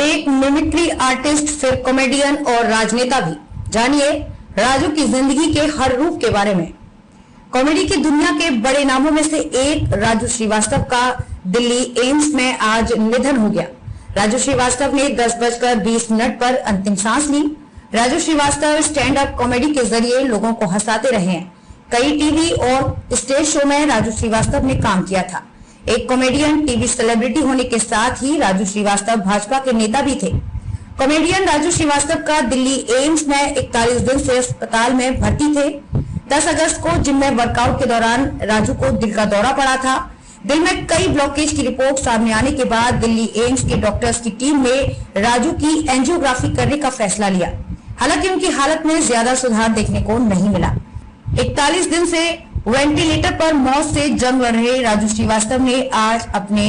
एक mimicry artist, फिर comedian और राजनेता भी। जानिए राजू की जिंदगी के हर रूप के बारे में। कॉमेडी की दुनिया के बड़े नामों में से एक राजू श्रीवास्तव का दिल्ली एम्स में आज निधन हो गया। राजू श्रीवास्तव ने 10:20 पर अंतिम सांस ली। Raju Srivastava stand up comedy के जरिए लोगों को हंसाते रहे हैं। कई टीवी और स्टेज शो में राजू श्रीवास्तव ने काम किया था। एक कॉमेडियन, टीवी सेलिब्रिटी होने के साथ ही राजू श्रीवास्तव भाजपा के नेता भी थे। कॉमेडियन राजू श्रीवास्तव का दिल्ली एम्स में 41 दिन से अस्पताल में भर्ती थे। 10 अगस्त को जिम में वर्कआउट के दौरान राजू को दिल का दौरा पड़ा था। दिल में कई ब्लॉकेज की रिपोर्ट सामने आने के बाद दिल्ली एम्स के डॉक्टर्स की टीम ने राजू की एंजियोग्राफी करने का फैसला लिया। हालांकि उनकी हालत में ज्यादा सुधार देखने को नहीं मिला। 41 दिन से वेंटिलेटर पर मौत से जंग लड़ रहे राजू श्रीवास्तव ने आज अपने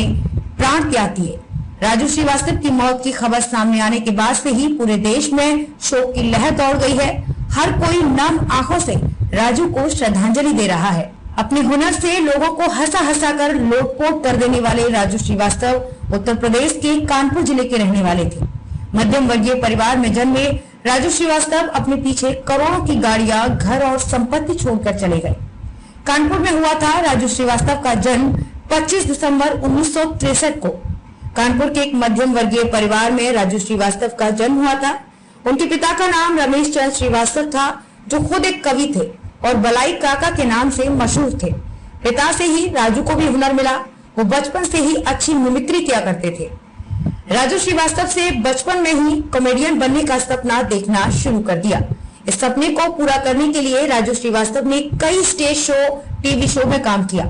प्राण त्याग दिए। राजू श्रीवास्तव की मौत की खबर सामने आने के बाद से ही पूरे देश में शोक की लहर दौड़ गई है। हर कोई नम आंखों से राजू को श्रद्धांजलि दे रहा है। अपने हुनर से लोगों को हंसा हंसा कर लोटपोट कर देने वाले राजू श्रीवास्तव उत्तर प्रदेश के कानपुर जिले के रहने वाले थे। मध्यम वर्गीय परिवार में जन्मे राजू श्रीवास्तव अपने पीछे करोड़ों की गाड़ियां, घर और संपत्ति छोड़कर चले गए। कानपुर में हुआ था राजू श्रीवास्तव का जन्म 25 दिसंबर 1963 को। कानपुर के एक मध्यम वर्गीय परिवार में राजू श्रीवास्तव का जन्म हुआ था। उनके पिता का नाम रमेश चंद्र श्रीवास्तव था, जो खुद एक कवि थे और बलाई काका के नाम से मशहूर थे। पिता से ही राजू को भी हुनर मिला। वो बचपन से ही अच्छी मिमिक्री किया करते थे। राजू श्रीवास्तव से बचपन में ही कॉमेडियन बनने का सपना देखना शुरू कर दिया। इस सपने को पूरा करने के लिए राजू श्रीवास्तव ने कई स्टेज शो, टीवी शो में काम किया।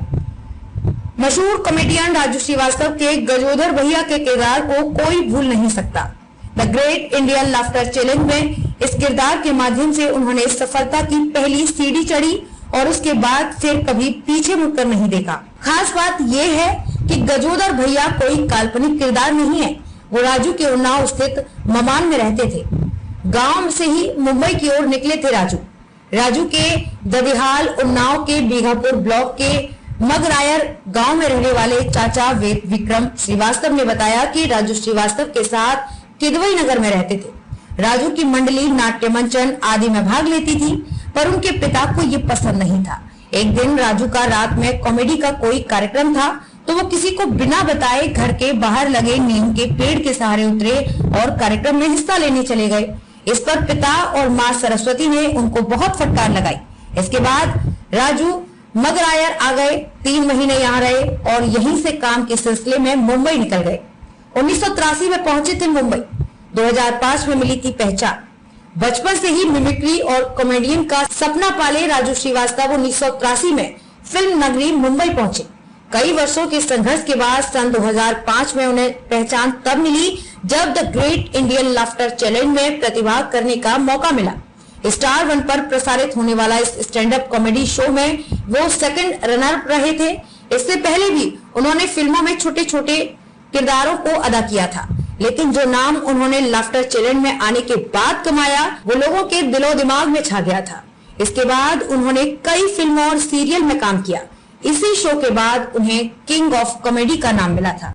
मशहूर कॉमेडियन राजू श्रीवास्तव के गजोदर भैया के किरदार को कोई भूल नहीं सकता। The great Indian laughter challenge में इस किरदार के माध्यम से उन्होंने सफलता की पहली सीढ़ी चढ़ी और उसके बाद फिर कभी पीछे मुड़कर नहीं देखा। खास बात यह है कि गजोदर भैया कोई काल्पनिक किरदार नहीं है। वो राजू के उन्नाव स्थित ममान में रहते थे। गांव से ही मुंबई की ओर निकले थे राजू के ददिहाल उन्नाव के बीघापुर ब्लॉक के मगरायर गांव में रहने वाले चाचा वेद विक्रम श्रीवास्तव ने बताया कि राजू श्रीवास्तव के साथ किदवई नगर में रहते थे। राजू की मंडली नाट्य मंचन आदि में भाग लेती थी, पर उनके पिता को ये पसंद नहीं था। एक दिन राजू का रात में कॉमेडी का कोई कार्यक्रम था, तो वो किसी को बिना बताए घर के बाहर लगे नीम के पेड़ के सहारे उतरे और कार्यक्रम में हिस्सा लेने चले गए। इस पर पिता और माँ सरस्वती ने उनको बहुत फटकार लगाई। इसके बाद राजू मगरायर आ गए। 3 महीने यहाँ रहे और यहीं से काम के सिलसिले में मुंबई निकल गए। 1983 में पहुंचे थे मुंबई। 2005 में मिली थी पहचान। बचपन से ही मिमिक्री और कॉमेडियन का सपना पाले राजू श्रीवास्तव 1983 में फिल्म नगरी मुंबई पहुंचे। कई वर्षों के संघर्ष के बाद सन 2005 में उन्हें पहचान तब मिली जब the great Indian laughter challenge में प्रतिभाग करने का मौका मिला। स्टार 1 पर प्रसारित होने वाला इस स्टैंड अप कॉमेडी शो में वो सेकंड रनर रहे थे। इससे पहले भी उन्होंने फिल्मों में छोटे छोटे किरदारों को अदा किया था, लेकिन जो नाम उन्होंने लाफ्टर चैलेंज में आने के बाद कमाया वो लोगों के दिलो दिमाग में छा गया था। इसके बाद उन्होंने कई फिल्मों और सीरियल में काम किया। इसी शो के बाद उन्हें किंग ऑफ कॉमेडी का नाम मिला था।